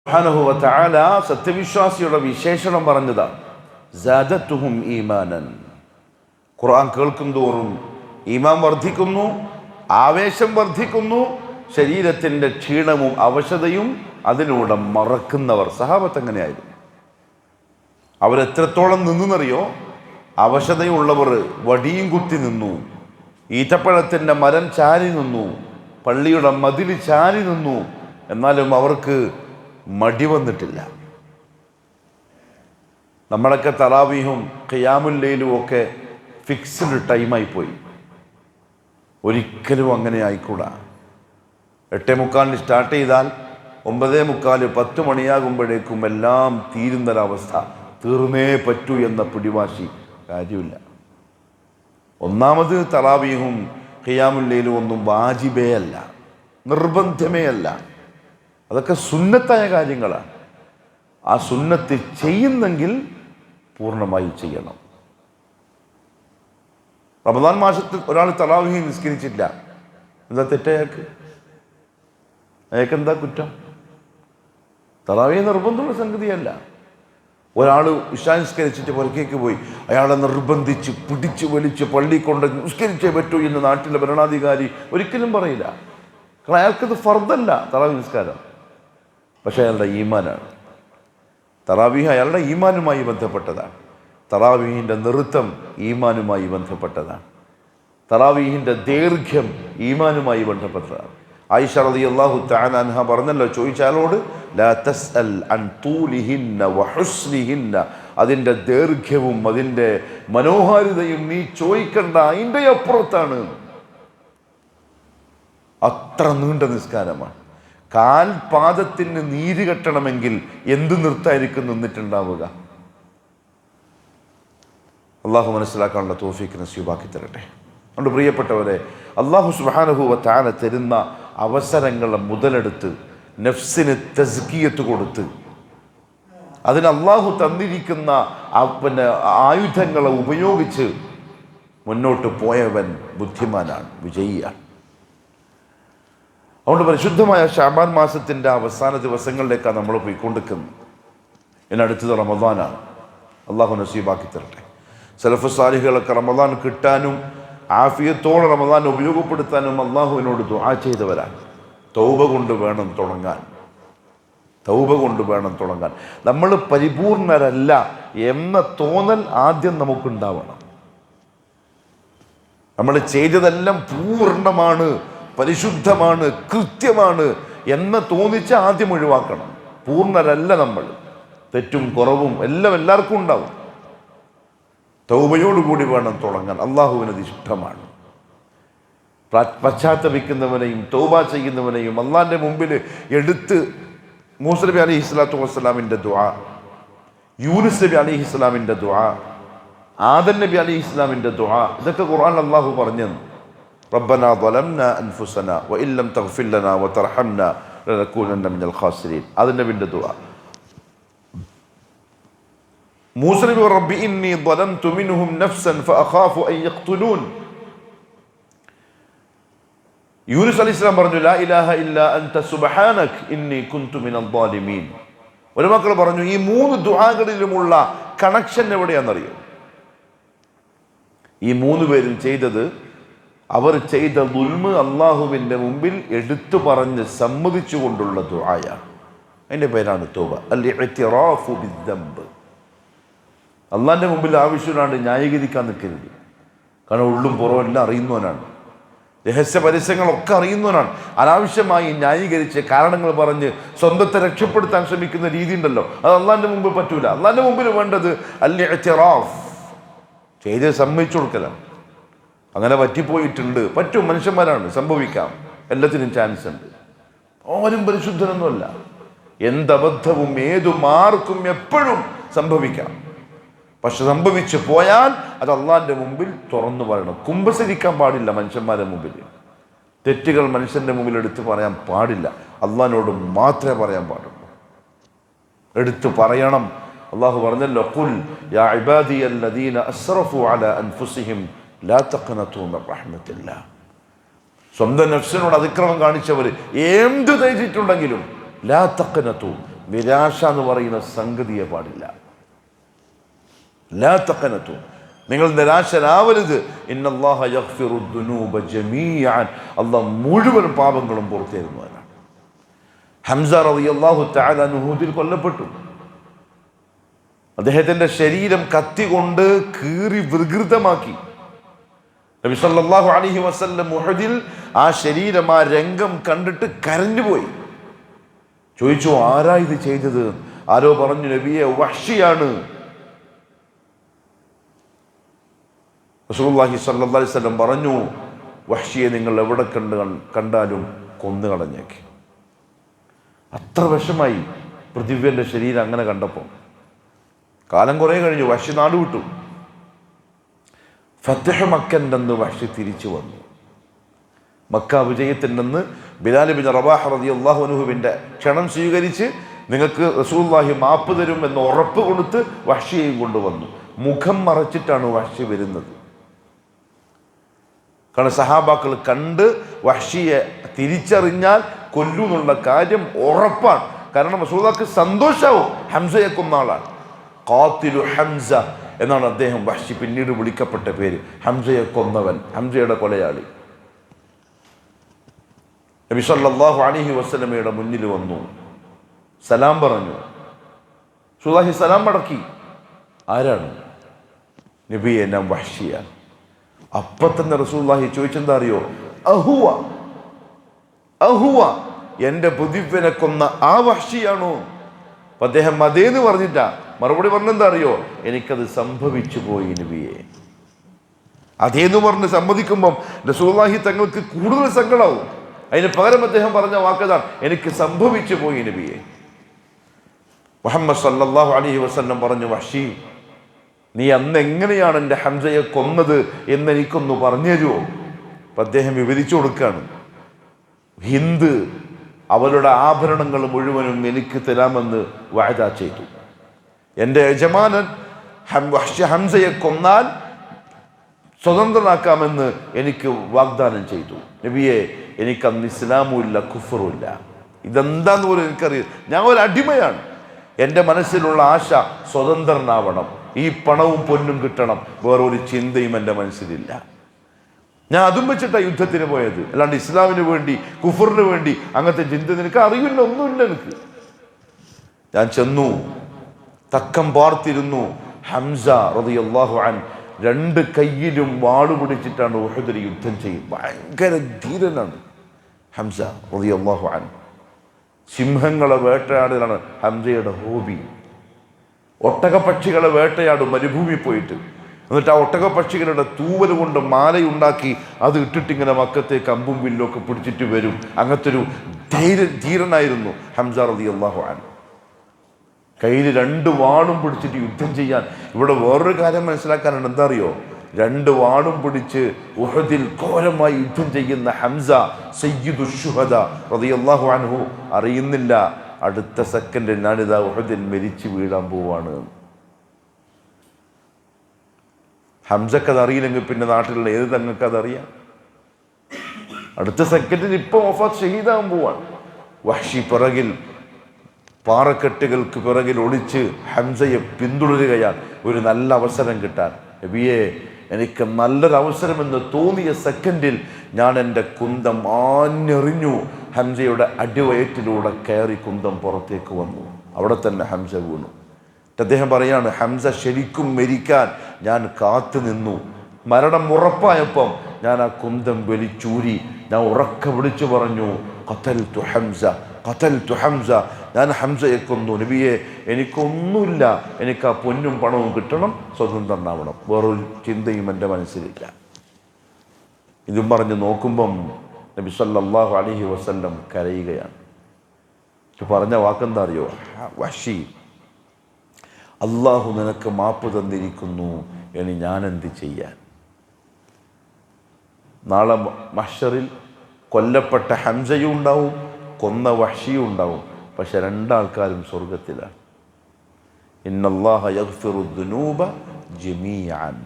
സുബ്ഹാനഹു വ തആല സത്യവിശ്വാസിയുടെ വിശേഷണം പറഞ്ഞതാണ്, സാദത്തുഹും ഈമാനൻ. ഖുർആൻ കേൾക്കും തോറും ഈമാൻ വർദ്ധിക്കുന്നു, ആവേശം വർദ്ധിക്കുന്നു, ശരീരത്തിൻ്റെ ക്ഷീണവും അവശതയും അതിലൂടെ മറക്കുന്നവർ. സഹാബത്ത് എങ്ങനെയായിരുന്നു? അവരെത്രത്തോളം നിന്നെന്നറിയോ? അവശതയുള്ളവർ വടിയും കുത്തി നിന്നു, ഈത്തപ്പഴത്തിൻ്റെ മരം ചാരി നിന്നു, പള്ളിയുടെ മതിൽ ചാരി നിന്നു. എന്നാലും അവർക്ക് മടി വന്നിട്ടില്ല. നമ്മളൊക്കെ തറാവീഹും ഖിയാമുൽ ലൈലും ഒക്കെ ഫിക്സ്ഡ് ടൈമായിപ്പോയി. ഒരിക്കലും അങ്ങനെ ആയിക്കൂടാ. 8:45 സ്റ്റാർട്ട് ചെയ്താൽ 9:45 10 മണിയാകുമ്പോഴേക്കും എല്ലാം തീരുന്നൊരവസ്ഥ. തീർന്നേ പറ്റൂ എന്ന പിടിവാശി കാര്യമില്ല. ഒന്നാമത് തറാവീഹും ഖിയാമുൽ ലൈലും ഒന്നും വാജിബേ അല്ല, നിർബന്ധമേ അല്ല. അതൊക്കെ സുന്നത്തായ കാര്യങ്ങളാണ്. ആ സുന്നത്ത് ചെയ്യുന്നെങ്കിൽ പൂർണ്ണമായി ചെയ്യണം. റമദാൻ മാസത്തിൽ ഒരാൾ തറാവീഹ് നിസ്കരിച്ചില്ല, എന്താ തെറ്റയാൾക്ക്? അയാൾക്കെന്താ കുറ്റം? തറാവീഹ് നിർബന്ധമുള്ള സംഗതിയല്ല. ഒരാൾ ഇശാ നിസ്കരിച്ചിട്ട് പുറക്കേക്ക് പോയി, അയാളെ നിർബന്ധിച്ച് പിടിച്ച് വലിച്ച് പള്ളി കൊണ്ട് നിസ്കരിച്ചേ പറ്റൂ എന്ന് നാട്ടിലെ ഭരണാധികാരി ഒരിക്കലും പറയില്ല. കാരണം അയാൾക്കത് ഫർദല്ല തറാവീഹ് നിസ്കാരം. പക്ഷേ അയാളുടെ ഈമാനാണ്. തറാവീഹ് അയാളുടെ ഈമാനുമായി ബന്ധപ്പെട്ടതാണ്. തറാവീഹിൻ്റെ നൃത്തം ഈമാനുമായി ബന്ധപ്പെട്ടതാണ്. തറാവീഹിൻ്റെ ദൈർഘ്യം ഈമാനുമായി ബന്ധപ്പെട്ടതാണ്. ആയിഷ റളിയല്ലാഹു തആല അൻഹ പറഞ്ഞല്ലോ, ചോദിച്ചാലോട് ലാ തസ്അൽ അൻ തൂലിഹിന്ന വഹുസ്നിഹിന്ന, അതിൻ്റെ ദൈർഘ്യവും അതിൻ്റെ മനോഹാരിതയും നീ ചോദിക്കണ്ട, അതിൻ്റെ അപ്പുറത്താണ്. അത്ര നീണ്ട നിസ്കാരമാണ്. കാൽപാദത്തിന് നീര് കെട്ടണമെങ്കിൽ എന്ത് നൃത്തായിരിക്കും നിന്നിട്ടുണ്ടാവുക? അള്ളാഹു മനസ്സിലാക്കാനുള്ള തൗഫീഖ് നസീബാക്കി തരട്ടെ. അതുകൊണ്ട് പ്രിയപ്പെട്ടവരെ, അള്ളാഹു സുബ്ഹാനഹു വ തആല തരുന്ന അവസരങ്ങളെ മുതലെടുത്ത് നഫ്സിന് തസ്കിയത്ത് കൊടുത്ത് അതിന് അള്ളാഹു തന്നിരിക്കുന്ന ആയുധങ്ങളെ ഉപയോഗിച്ച് മുന്നോട്ട് പോയവൻ ബുദ്ധിമാനാണ്, വിജയിയാണ്. അതുകൊണ്ട് പരിശുദ്ധമായ ശഅബാൻ മാസത്തിൻ്റെ അവസാന ദിവസങ്ങളിലേക്കാണ് നമ്മൾ പോയിക്കൊണ്ടിരിക്കുന്നത്. ഇതിനടുത്തത് റമദാനാണ്. അള്ളാഹു നസീബാക്കി തരട്ടെ. സലഫ് സാലിഹുകളൊക്കെ റമദാൻ കിട്ടാനും ആഫിയത്തോടെ റമദാൻ ഉപയോഗപ്പെടുത്താനും അള്ളാഹുവിനോട് ദുആ ചെയ്തവരാണ്. തൗബ കൊണ്ട് വേണം തുടങ്ങാൻ, തൗബ കൊണ്ട് വേണം തുടങ്ങാൻ. നമ്മൾ പരിപൂർണരല്ല എന്ന തോന്നൽ ആദ്യം നമുക്കുണ്ടാവണം. നമ്മൾ ചെയ്തതെല്ലാം പൂർണ്ണമാണ്, പരിശുദ്ധമാണ്, കൃത്യമാണ് എന്ന് തോന്നിച്ച് ആദ്യം ഒഴിവാക്കണം. പൂർണ്ണരല്ല നമ്മൾ, തെറ്റും കുറവും എല്ലാം എല്ലാവർക്കും ഉണ്ടാവും. തൗബയോടുകൂടി വേണം തുടങ്ങാൻ. അള്ളാഹുവിനത് ഇഷ്ടമാണ്. പശ്ചാത്തപിക്കുന്നവനെയും തൗബ ചെയ്യുന്നവനെയും അള്ളാഹിൻ്റെ മുമ്പിൽ എടുത്ത് മൂസ നബി അലൈഹി സ്വലാത്തു വസ്സലാമിൻ്റെ ദുആ, യൂനുസ് നബി അലൈഹി സ്വലാമിൻ്റെ ദുആ, ആദം നബി അലൈഹി സ്വലാമിൻ്റെ ദുആ, ഇതൊക്കെ ഖുർആൻ അള്ളാഹു പറഞ്ഞു. റബ്ബനാ ളലംനാ അൻഫുസനാ വഇൻ ലം തഗ്ഫിർ ലനാ വതർഹംനാ ലനകൂനന്ന മിനൽ ഖാസിരീൻ. അതിൻ്റെ പിന്നെ ദുആ. മൂസ നബി റബ്ബി ഇന്നി ളലംതു മിൻഹും നഫ്സൻ ഫഅഖാഫു അൻ യഖ്തുലൂൻ. യൂനുസ് അലൈഹിസ്സലാം പറഞ്ഞു ലാ ഇലാഹ ഇല്ലാ അൻത സുബ്ഹാനക ഇന്നി കുൻതു മിനൽ ളാലിമീൻ. ഉലമാക്കൾ പറഞ്ഞു ഈ 3 ദുആകളിലുമുള്ള കണക്ഷൻ എവിടെയാണെന്നറിയോ? ഈ 3 പേരും ചെയ്തത്, അവർ ചെയ്ത ദുൽമ് അള്ളാഹുവിൻ്റെ മുമ്പിൽ എടുത്തു പറഞ്ഞ് സമ്മതിച്ചുകൊണ്ടുള്ള ദുആയാണ്. അതിൻ്റെ പേരാണ് തൗബ, അൽ-ഇഅ്തിറാഫു ബിദ്ദംബ്. അള്ളാഹിൻ്റെ മുമ്പിൽ ആവശ്യമാണ്, ന്യായീകരിക്കാൻ നിൽക്കരുത്. കാരണം ഉള്ളും പുറവും എല്ലാം അറിയുന്നവനാണ്, രഹസ്യ പരസ്യങ്ങളൊക്കെ അറിയുന്നവനാണ്. അനാവശ്യമായി ന്യായീകരിച്ച് കാരണങ്ങൾ പറഞ്ഞ് സ്വന്തത്തെ രക്ഷപ്പെടുത്താൻ ശ്രമിക്കുന്ന രീതി ഉണ്ടല്ലോ, അത് അള്ളാഹിൻ്റെ മുമ്പിൽ പറ്റൂല. അള്ളാഹിൻ്റെ മുമ്പിൽ വേണ്ടത് അൽ-ഇഅ്തിറാഫ്, ചെയ്ത് സമ്മതിച്ചു കൊടുക്കലാണ്. അങ്ങനെ പറ്റിപ്പോയിട്ടുണ്ട്, പറ്റും, മനുഷ്യന്മാരാണ്, സംഭവിക്കാം, എല്ലാത്തിനും ചാൻസ് ഉണ്ട്. ആരും പരിശുദ്ധനൊന്നുമല്ല. എന്തബദ്ധവും ഏതു മാർക്കും എപ്പോഴും സംഭവിക്കാം. പക്ഷെ സംഭവിച്ചു പോയാൽ അത് അള്ളാഹിൻ്റെ മുമ്പിൽ തുറന്നു പറയണം. കുമ്പസരിക്കാൻ പാടില്ല മനുഷ്യന്മാരുടെ മുമ്പിൽ. തെറ്റുകൾ മനുഷ്യൻ്റെ മുമ്പിൽ എടുത്തു പറയാൻ പാടില്ല. അള്ളാഹിനോട് മാത്രമേ പറയാൻ പാടുള്ളൂ, എടുത്തു പറയണം. അള്ളാഹു പറഞ്ഞല്ലോ, ഖുൽ യാ ഇബാദിയല്ലദീന അസ്റഫു അലാ അൻഫുസിഹിം ലാ തഖ്നതു മിർ റഹ്മത്തില്ലാഹ്. സ്വന്തം നഫ്സിനോട് അതിക്രമം കാണിച്ചവർ എന്ത് ചെയ്തിട്ടുണ്ടെങ്കിലും ലാ തഖ്നതു, നിരാശ എന്ന് പറയുന്ന സംഗതിയെ പാടില്ല. ലാ തഖനതു, നിങ്ങൾ നിരാശരാവരുത്. ഇന്നല്ലാഹ യഗ്ഫിറു ദുനൂബ ജമീഅൻ, അല്ലാഹ് മുഴുവൻ പാപങ്ങളും പുറത്തേരുന്നവനാണ്. ഹംസ റളിയല്ലാഹു തആല ഉഹുദിൽ കൊല്ലപ്പെട്ടു. അദ്ദേഹത്തിന്റെ ശരീരം കത്തി കൊണ്ട് കീറി വികൃതമാക്കി. നബി സല്ലല്ലാഹു അലൈഹി വസല്ലം ഉഹദിൽ ആ ശരീരം, ആ രംഗം കണ്ടിട്ട് കരഞ്ഞുപോയി. ചോദിച്ചു, ആരാ ഇത് ചെയ്തത്? ആരോ പറഞ്ഞു, നബിയെ, വഹ്ശിയാണ്. റസൂലുള്ളാഹി സ്വല്ലല്ലാഹു അലൈഹി വസല്ലം പറഞ്ഞു, വഹ്ശിയെ നിങ്ങൾ എവിടെ കണ്ടാലും കൊന്നു കളഞ്ഞേക്ക്. അത്ര വിഷമായി പൃഥ്വിയുടെ ശരീരം അങ്ങനെ കണ്ടപ്പോൾ. കാലം കുറേ കഴിഞ്ഞു, വഹ്ശി നാട് വിട്ടു. ഫത്ഹ് മക്കൻ്റെ അന്ന് വഹ്ശി തിരിച്ചു വന്നു. മക്ക വിജയത്തിൻ്റെ അന്ന് ബിലാൽ ബിൻ റബാഹ് റളിയല്ലാഹു അൻഹുവിൻ്റെ ക്ഷണം സ്വീകരിച്ച് നിങ്ങൾക്ക് റസൂലുള്ളാഹി മാപ്പ് തരും എന്ന് ഉറപ്പ് കൊടുത്ത് വഹ്ശിയെയും കൊണ്ടുവന്നു. മുഖം മറച്ചിട്ടാണ് വഹ്ശി വരുന്നത്. കാരണം സഹാബാക്കൾ കണ്ട് വഹ്ശിയെ തിരിച്ചറിഞ്ഞാൽ കൊല്ലുന്നുള്ള കാര്യം ഉറപ്പാണ്. കാരണം റസൂലുള്ളാഹിക്ക് സന്തോഷാവും, ഹംസയെ കൊന്ന ആളാണ്. ഖാതിലു ഹംസ എന്നാണ് അദ്ദേഹം വഹ്ശി പിന്നീട് വിളിക്കപ്പെട്ട പേര്. ഹംസയെ കൊന്നവൻ, ഹംസയുടെ കൊലയാളി. നബി സല്ലല്ലാഹു അലൈഹി വസല്ലമയുടെ മുന്നിൽ വന്നു, സലാം പറഞ്ഞു. റസൂലുള്ളാഹി സലാം മടക്കി. ആരാണ്? നബിയെ, ഞാൻ വഹ്ശിയാണ്. അപ്പൊ തന്നെ റസൂലുള്ളാഹി ചോദിച്ചെന്താ അറിയോ? അഹുവ അഹുവ, എൻ്റെ പൃഥ്വിനെ കൊന്ന ആ വഹ്ശിയാണോ? അപ്പൊ അദ്ദേഹം അതേന്ന് പറഞ്ഞിട്ടാ മറുപടി പറഞ്ഞെന്താ അറിയോ? എനിക്കത് സംഭവിച്ചു പോയി നബിയെ. അതേന്ന് പറഞ്ഞ് സമ്മതിക്കുമ്പം റസൂലുള്ളാഹി തങ്ങൾക്ക് കൂടുതൽ സങ്കടമാവും. അതിന് പകരം അദ്ദേഹം പറഞ്ഞ വാക്കതാണ്, എനിക്ക് സംഭവിച്ചു പോയി നബിയെ. മുഹമ്മദ് സല്ലല്ലാഹു അലൈഹി വസല്ലം പറഞ്ഞു, വഹ്ശി, നീ അന്ന് എങ്ങനെയാണ് എൻ്റെ ഹംസയെ കൊന്നത് എന്നെനിക്കൊന്ന് പറഞ്ഞു തരുമോ? അപ്പം അദ്ദേഹം വിവരിച്ചു കൊടുക്കുകയാണ്. ഹിന്ദ് അവരുടെ ആഭരണങ്ങൾ മുഴുവനും എനിക്ക് തരാമെന്ന് വഅദ ചെയ്തു. എൻ്റെ യജമാനൻ ഹംസയെ കൊന്നാൽ സ്വതന്ത്രനാക്കാമെന്ന് എനിക്ക് വാഗ്ദാനം ചെയ്തു. നബിയെ, എനിക്കന്ന് ഇസ്ലാമും ഇല്ല, കുഫറും ഇല്ല. ഇതെന്താന്ന് പോലും എനിക്കറിയാം. ഞാൻ ഒരു അടിമയാണ്. എൻ്റെ മനസ്സിലുള്ള ആശ സ്വതന്ത്രനാവണം, ഈ പണവും പൊന്നും കിട്ടണം, വേറൊരു ചിന്തയും എൻ്റെ മനസ്സിലില്ല. ഞാൻ അതും വെച്ചിട്ടാണ് യുദ്ധത്തിന് പോയത്, അല്ലാണ്ട് ഇസ്ലാമിന് വേണ്ടി കുഫറിന് വേണ്ടി അങ്ങനത്തെ ചിന്ത നിനക്ക് അറിയില്ല, ഒന്നുമില്ല എനിക്ക്. ഞാൻ ചെന്നു, തക്കം പാർത്തിരുന്നു. ഹംസ റളിയല്ലാഹു അൻഹു രണ്ട് കയ്യിലും വാള് പിടിച്ചിട്ടാണ് ഉഹദിൽ യുദ്ധം ചെയ്യും. ഭയങ്കര ധീരനാണ് ഹംസ റളിയല്ലാഹു അൻഹു. സിംഹങ്ങളെ വേട്ടയാടലാണ് ഹംസയുടെ ഹോബി. ഒട്ടകപ്പക്ഷികളെ വേട്ടയാടും മരുഭൂമി പോയിട്ട്. എന്നിട്ട് ആ ഒട്ടകപ്പക്ഷികളുടെ തൂവൽ കൊണ്ട് മാലയുണ്ടാക്കി അത് ഇട്ടിട്ടിങ്ങനെ മക്കത്തേക്ക് അമ്പും വില്ലും ഒക്കെ പിടിച്ചിട്ട് വരും. അങ്ങനത്തെ ഒരു ധീരനായിരുന്നു ഹംസ റളിയല്ലാഹു അൻഹു. കയ്യിൽ രണ്ട് വാളും പിടിച്ചിട്ട് യുദ്ധം ചെയ്യാൻ. ഇവിടെ വേറൊരു കാര്യം മനസ്സിലാക്കാനുണ്ട്. എന്താ അറിയോ? രണ്ട് വാളും പിടിച്ച് ഉഹദിൽ ഘോരമായി യുദ്ധം ചെയ്യുന്ന ഹംസ സയ്യിദു ശുഹദാ റളിയല്ലാഹു അൻഹു അറിയുന്നില്ല, അടുത്ത സെക്കൻഡിൽ ഞാനിതാ ഉഹദിൽ മരിച്ചു വീഴാൻ പോവാണ്. ഹംസക്കത് അറിയില്ലെങ്കിൽ പിന്നെ നാട്ടിലുള്ള ഏത് തങ്ങൾക്ക് അതറിയാം? അടുത്ത സെക്കൻഡിൽ ഇപ്പം വഫാത്ത് ഷഹീദാകാൻ പോവാണ്. വഹ്ശി പിറകിൽ പാറക്കെട്ടുകൾക്ക് പിറകിൽ ഒളിച്ച് ഹംസയെ പിന്തുടരുകയാണ്, ഒരു നല്ല അവസരം കിട്ടാൻ. നബിയെ, എനിക്ക് നല്ലൊരവസരമെന്ന് തോന്നിയ സെക്കൻഡിൽ ഞാൻ എൻ്റെ കുന്തം ആഞ്ഞെറിഞ്ഞു. ഹംസയുടെ അടിവയറ്റിലൂടെ കയറി കുന്തം പുറത്തേക്ക് വന്നു. അവിടെ തന്നെ ഹംസ വീണു. അദ്ദേഹം പറയാണ്, ഹംസ ശരിക്കും മരിക്കാൻ ഞാൻ കാത്തു നിന്നു. മരണം ഉറപ്പായപ്പം ഞാൻ ആ കുന്തം വലിച്ചൂരി. ഞാൻ ഉറക്ക വിളിച്ചു പറഞ്ഞു, ഖതൽതു ഹംസ, ഖതൽതു ഹംസ, ഞാൻ ഹംസയെ കൊന്നു. നബിയെ, എനിക്കൊന്നുമില്ല, എനിക്ക് ആ പൊന്നും പണവും കിട്ടണം, സ്വതന്ത്രനാവണം, വേറൊരു ചിന്തയും എൻ്റെ മനസ്സിലില്ല. ഇതും പറഞ്ഞ് നോക്കുമ്പം നബി സല്ലല്ലാഹു അലൈഹി വസല്ലം കരയുകയാണ്. പറഞ്ഞ വാക്കെന്താ അറിയോ? വഹ്ശി, അള്ളാഹു നിനക്ക് മാപ്പ് തന്നിരിക്കുന്നു, ഇനി ഞാനെന്ത് ചെയ്യാൻ? നാളെ മഹ്ശറിൽ കൊല്ലപ്പെട്ട ഹംസയും ഉണ്ടാവും, കൊന്ന വഹ്ശിയും ഉണ്ടാവും. പക്ഷെ രണ്ടാൾക്കാരും സ്വർഗത്തിലാണ്. ഇന്നല്ലാഹ യഗ്ഫിറു ദുനൂബ ജമീഅൻ.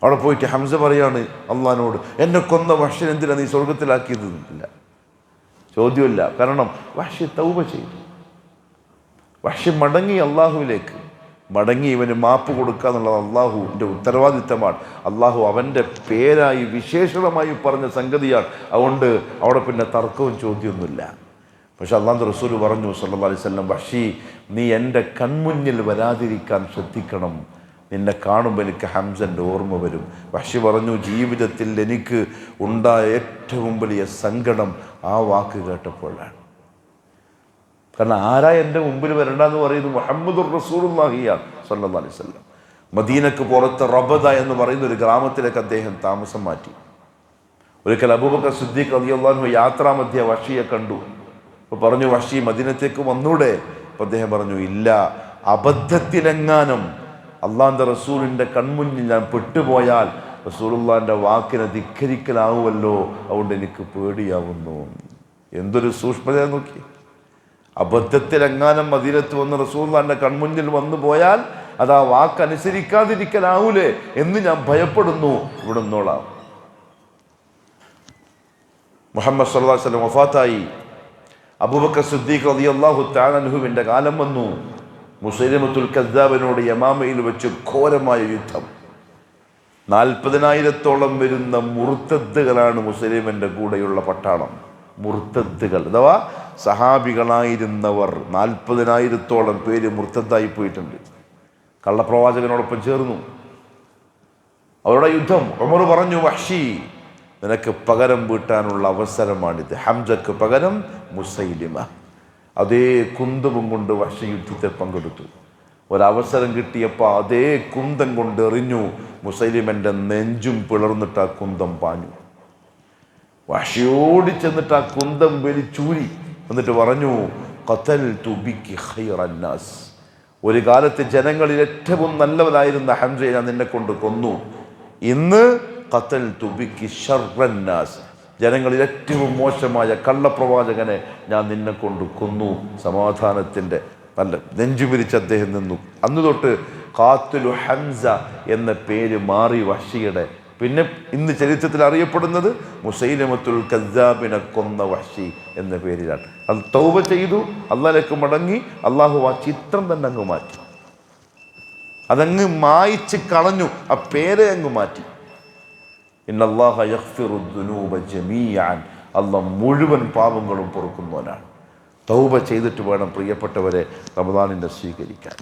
അവിടെ പോയിട്ട് ഹംസ പറയാണ് അള്ളാഹിനോട്, എന്നെ കൊന്ന വഹ്ശിനെ എന്തിനാ നീ സ്വർഗത്തിലാക്കിയത്? ഇല്ല, ചോദ്യമില്ല. കാരണം വഹ്ശി തൗബ ചെയ്തു. വഹ്ശി മടങ്ങി അള്ളാഹുവിലേക്ക് മടങ്ങി ഇവന് മാപ്പ് കൊടുക്കുക എന്നുള്ളത് അള്ളാഹുവിൻ്റെ ഉത്തരവാദിത്തമാണ്. അള്ളാഹു അവൻ്റെ പേരായി വിശേഷണമായി പറഞ്ഞ സംഗതിയാണ്. അതുകൊണ്ട് അവിടെ പിന്നെ തർക്കവും ചോദ്യമൊന്നുമില്ല. പക്ഷെ അള്ളാഹുവിൻ്റെ റസൂൽ പറഞ്ഞു സല്ലല്ലാഹു അലൈഹി വസല്ലം, വഹ്ശി നീ എൻ്റെ കൺമുന്നിൽ വരാതിരിക്കാൻ ശ്രദ്ധിക്കണം. നിന്നെ കാണുമ്പോൾ എനിക്ക് ഹംസൻ്റെ ഓർമ്മ വരും. വഹ്ശി പറഞ്ഞു, ജീവിതത്തിൽ എനിക്ക് ഉണ്ടായ ഏറ്റവും വലിയ സങ്കടം ആ വാക്ക് കേട്ടപ്പോഴാണ്. കാരണം ആരാ എൻ്റെ മുമ്പിൽ വരണ്ടെന്ന് പറയുന്നത്? മുഹമ്മദുർ റസൂലുള്ളാഹിയാണ് സല്ലല്ലാഹു അലൈഹി വസല്ലം. മദീനക്ക് പുറത്ത് റബദ എന്ന് പറയുന്ന ഒരു ഗ്രാമത്തിലേക്ക് അദ്ദേഹം താമസം മാറ്റി. ഒരിക്കൽ അബൂബക്കർ സിദ്ദീഖ് റളിയല്ലാഹു അൻഹു യാത്രാമധ്യേ വഹ്ശിയെ കണ്ടു. അപ്പോൾ പറഞ്ഞു, വഹ്ശി മദീനത്തേക്ക് വന്നൂടെ? അപ്പോൾ അദ്ദേഹം പറഞ്ഞു, ഇല്ല, അബദ്ധത്തിലെങ്ങാനും അള്ളാഹിൻ്റെ റസൂലിൻ്റെ കൺമുന്നിൽ ഞാൻ പെട്ടുപോയാൽ റസൂലുള്ളാഹിൻ്റെ വാക്കിനെ ധിക്കരിക്കലാവുമല്ലോ, അതുകൊണ്ട് എനിക്ക് പേടിയാവുന്നു. എന്തൊരു സൂക്ഷ്മത നോക്കി. അബദ്ധത്തിലെങ്ങാനും മദീനത്ത് വന്ന് റസൂലുള്ളാഹിൻ്റെ കൺമുന്നിൽ വന്നു പോയാൽ അത് ആ വാക്കനുസരിക്കാതിരിക്കലാവൂലേ എന്ന് ഞാൻ ഭയപ്പെടുന്നു, ഇവിടെ നിന്നോളാം. മുഹമ്മദ് സല്ലല്ലാഹു അലൈഹി വസല്ലം വഫാത്തായി. അബൂബക്കർ സിദ്ദീഖ് റളിയല്ലാഹു തആല അൻഹുവിൻ്റെ കാലം വന്നു. മുസൈലമത്തുൽ കദ്ദാബിനോട് യമാമയിൽ വെച്ച് ഘോരമായ യുദ്ധം. 40,000-ഓളം വരുന്ന മുർത്തദ്ദുകളാണ് മുസ്ലിമിൻ്റെ കൂടെയുള്ള പട്ടാളം. മുർത്തദ്ദുകൾ അഥവാ സഹാബികളായിരുന്നവർ 40,000-ഓളം പേര് മുർത്തദ്ദായി പോയിട്ടുണ്ട്. കള്ളപ്രവാചകനോടൊപ്പം ചേർന്നു. അവരുടെ യുദ്ധം. ഉമർ പറഞ്ഞു, വഹ്ശി നിനക്ക് പകരം വീട്ടാനുള്ള അവസരമാണിത്. ഹംസക്ക് പകരം മുസൈലിമ. അതേ കുന്തവും കൊണ്ട് വഹ്ശി യുദ്ധത്തിൽ പങ്കെടുത്തു. ഒരവസരം കിട്ടിയപ്പോൾ അതേ കുന്തം കൊണ്ട് എറിഞ്ഞു. മുസൈലിമൻ്റെ നെഞ്ചും പിളർന്നിട്ട് ആ കുന്തം പാഞ്ഞു. വഹ്ശി ഓടിച്ചെന്നിട്ട് ആ കുന്തം വലിച്ചൂരി. എന്നിട്ട് പറഞ്ഞു, ഖതൽതു ബികി ഖൈറന്നാസ്. ഒരു കാലത്ത് ജനങ്ങളിൽ ഏറ്റവും നല്ലവനായിരുന്ന ഹംസയെ ഞാൻ നിന്നെ കൊണ്ട് കൊന്നു. ഇന്ന് ഖതൽതു ബികി ശർറന്നാസ്, ജനങ്ങളിൽ ഏറ്റവും മോശമായ കള്ളപ്രവാചകനെ ഞാൻ നിന്നെ കൊണ്ട് കൊന്നു. സമാധാനത്തിൻ്റെ നല്ല നെഞ്ചുമിരിച്ച് അദ്ദേഹം നിന്നു. അന്ന് തൊട്ട് ഖാത്തിലു ഹംസ എന്ന പേര് മാറി വഹ്ശിയുടെ. പിന്നെ ഇന്ന് ചരിത്രത്തിൽ അറിയപ്പെടുന്നത് മുസൈലമത്തുൽ കദ്ദാബിനെ കൊന്ന വഹ്ശി എന്ന പേരിലാണ്. അത് തൗബ ചെയ്തു, അള്ളാഹിലേക്ക് മടങ്ങി. അള്ളാഹു ആ ചിത്രം തന്നെ അങ്ങ് മാറ്റി. അതങ്ങ് മായിച്ച് കളഞ്ഞു. ആ പേരെ അങ്ങ് മാറ്റി. ഇന്നല്ലാഹ യഗ്ഫിറു ദുനൂബ ജമീഅൻ. അല്ലാഹ് മുഴുവൻ പാപങ്ങളും പൊറുക്കുന്നവനാണ്. തൗബ ചെയ്തിട്ട് വേണം പ്രിയപ്പെട്ടവരെ റമദാനിനെ സ്വീകരിക്കാൻ.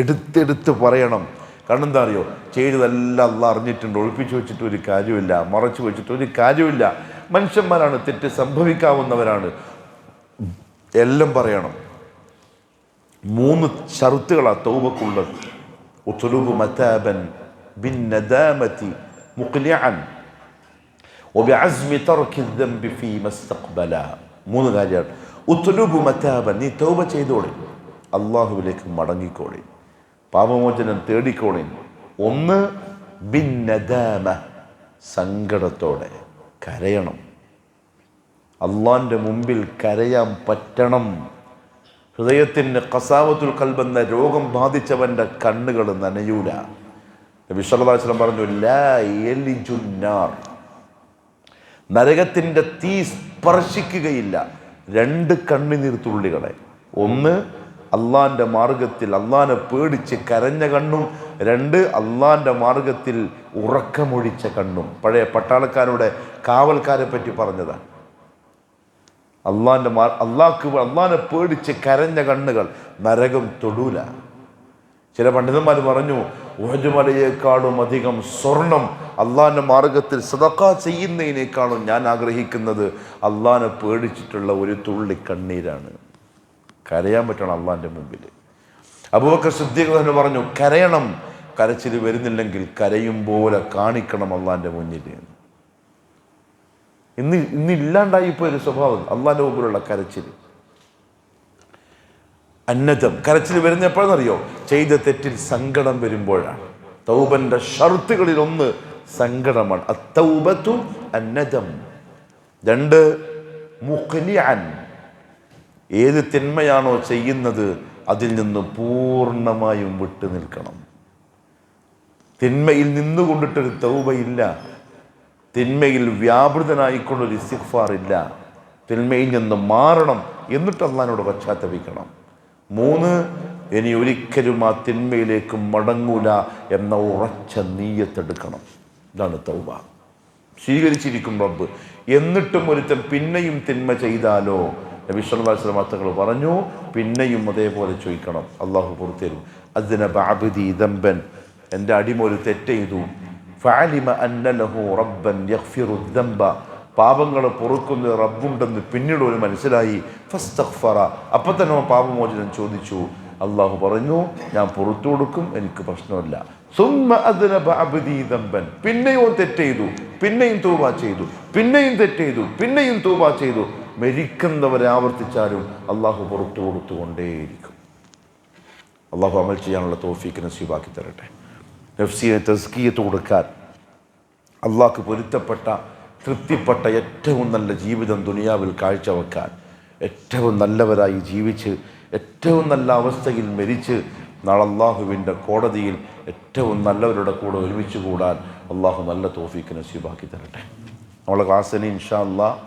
എടുത്തെടുത്ത് പറയണം. കാരണം എന്താ അറിയോ, ചെയ്തതെല്ലാം അള്ളാഹ് അറിഞ്ഞിട്ടുണ്ട്. ഒളിപ്പിച്ചു വെച്ചിട്ട് ഒരു കാര്യമില്ല, മറച്ചു വെച്ചിട്ട് ഒരു കാര്യമില്ല. മനുഷ്യന്മാരാണ്, തെറ്റ് സംഭവിക്കാവുന്നവരാണ്. എല്ലാം പറയണം. 3 ഷർത്തുകളാണ് തൗബക്കുള്ളത്. ഉത്ലുബു മതാബൻ ബിന്നദാമതി മുഖ്ലിഅൻ വബിഅസ്മി തർക്കി ദംബി ഫീമാ ഇസ്തഖ്ബല. 3 കാര്യമാണ്. ഉത്ലുബു മതാബൻ, നീ തൗബ ചെയ്തോളി, അള്ളാഹുവിലേക്ക് മടങ്ങിക്കോളി, പാപമോചനം തേടിക്കോളി. 1 ബിന്നദാമ, സങ്കടത്തോടെ കരയണം. അള്ളാഹിൻ്റെ മുമ്പിൽ കരയാൻ പറ്റണം. ഹൃദയത്തിന് ഖസാവത്തുൽ ഖൽബ് എന്ന രോഗം ബാധിച്ചവൻ്റെ കണ്ണുകൾ നനയൂല. നബി സല്ലല്ലാഹു അലൈഹി വസല്ലം പറഞ്ഞു, ലാ യലിജുൻ നാർ, നരകത്തിൻ്റെ തീ സ്പർശിക്കുകയില്ല 2 കണ്ണുനീർ തുള്ളികളെ. 1 അള്ളാഹിൻ്റെ മാർഗത്തിൽ അള്ളാഹിനെ പേടിച്ച് കരഞ്ഞ കണ്ണും, 2 അള്ളാഹിൻ്റെ മാർഗത്തിൽ ഉറക്കമൊഴിച്ച കണ്ണും. പഴയ പട്ടാളക്കാരുടെ കാവൽക്കാരെ പറ്റി പറഞ്ഞതാണ്. അള്ളാഹിനെ പേടിച്ച് കരഞ്ഞ കണ്ണുകൾ നരകം തൊടൂല. ചില പണ്ഡിതന്മാർ പറഞ്ഞു, ഉഹദ് മലയേക്കാളും അധികം സ്വർണം അള്ളാഹിൻ്റെ മാർഗത്തിൽ സദഖ ചെയ്യുന്നതിനേക്കാളും ഞാൻ ആഗ്രഹിക്കുന്നത് അള്ളാഹിനെ പേടിച്ചിട്ടുള്ള ഒരു തുള്ളി കണ്ണീരാണ്. കരയാൻ പറ്റണം അള്ളാഹിൻ്റെ മുമ്പിൽ. അബൂബക്കർ സിദ്ദീഖ് തന്നെ പറഞ്ഞു, കരയണം. കരച്ചിൽ വരുന്നില്ലെങ്കിൽ കരയും പോലെ കാണിക്കണം അള്ളാഹിൻ്റെ മുന്നിൽ. ഇന്നില്ലാണ്ടായിപ്പോയൊരു സ്വഭാവം അള്ളാഹിൻ്റെ മുമ്പിലുള്ള കരച്ചിൽ. അന്നതം, കരച്ചിൽ വരുന്ന എപ്പോഴെന്നറിയോ? ചെയ്ത തെറ്റിൽ സങ്കടം വരുമ്പോഴാണ്. തൗബൻ്റെ ഷർത്തുകളിൽ 1 സങ്കടമാണ്. അത്തൗബതു അന്നദം. 2 മുഖ്ലിഅൻ, ഏത് തിന്മയാണോ ചെയ്യുന്നത് അതിൽ നിന്ന് പൂർണ്ണമായും വിട്ടു നിൽക്കണം. തിന്മയിൽ നിന്നുകൊണ്ടിട്ടൊരു തൗബയില്ല, തിന്മയിൽ വ്യാപൃതനായിക്കൊണ്ടൊരു ഇസ്തിഗ്ഫാർ ഇല്ല. തിന്മയിൽ നിന്ന് മാറണം, എന്നിട്ട് അള്ളാഹിനോട് പശ്ചാത്തപിക്കണം. 3, ഇനി ഒരിക്കലും ആ തിന്മയിലേക്ക് മടങ്ങൂല എന്ന ഉറച്ച നീയത്തെടുക്കണം. ഇതാണ് തൗബ. സ്വീകരിച്ചിരിക്കും റബ്ബ്. എന്നിട്ടും ഒരുത്തൻ പിന്നെയും തിന്മ ചെയ്താലോ, നബി സല്ലല്ലാഹു അലൈഹി വസല്ലം തങ്ങൾ പറഞ്ഞു, പിന്നെയും അതേപോലെ ചോദിക്കണം, അള്ളാഹു പുറത്തേരും. അദ്നബ അബ്ദി ദംബൻ, എൻ്റെ അടിമ ഒരു തെറ്റ് ചെയ്തു, ഫഅലിമ അന്ന ലഹു റബ്ബൻ യഗ്ഫിറു ദംബ, പാപങ്ങൾ പൊറുക്കുന്ന റബ്ബുണ്ടെന്ന് പിന്നീട് ഒരു മനസ്സിലായി. ഫസ്തഗ്ഫറ, അപ്പം തന്നെ പാപമോചനം ചോദിച്ചു. അള്ളാഹു പറഞ്ഞു, ഞാൻ പുറത്തു കൊടുക്കും, എനിക്ക് പ്രശ്നമില്ല. സുമ്മ അദ്നബ അബ്ദി ദംബൻ, പിന്നെയും തെറ്റ് ചെയ്തു, പിന്നെയും തൗബ ചെയ്തു, പിന്നെയും തെറ്റ് ചെയ്തു, പിന്നെയും തൗബ ചെയ്തു. മരിക്കുന്നവരെ ആവർത്തിച്ചാലും അള്ളാഹു പുറത്തു കൊടുത്തുകൊണ്ടേയിരിക്കും. അള്ളാഹു അമൽ ചെയ്യാനുള്ള തൗഫീഖ് നസീബാക്കി തരട്ടെ. നഫ്സിനെ തസ്കിയത്ത് കൊടുക്കാൻ, അള്ളാഹ്ക്ക് പൊരുത്തപ്പെട്ട തൃപ്തിപ്പെട്ട ഏറ്റവും നല്ല ജീവിതം ദുനിയാവിൽ കാഴ്ചവെക്കാൻ, ഏറ്റവും നല്ലവരായി ജീവിച്ച് ഏറ്റവും നല്ല അവസ്ഥയിൽ മരിച്ച് നാളെ അള്ളാഹുവിൻ്റെ കോടതിയിൽ ഏറ്റവും നല്ലവരുടെ കൂടെ ഒരുമിച്ച് കൂടാൻ അള്ളാഹു നല്ല തൗഫീഖ് നസീബാക്കി തരട്ടെ. നമ്മളെ ക്ലാസ്സിന് ഇൻഷാ അല്ലാഹ്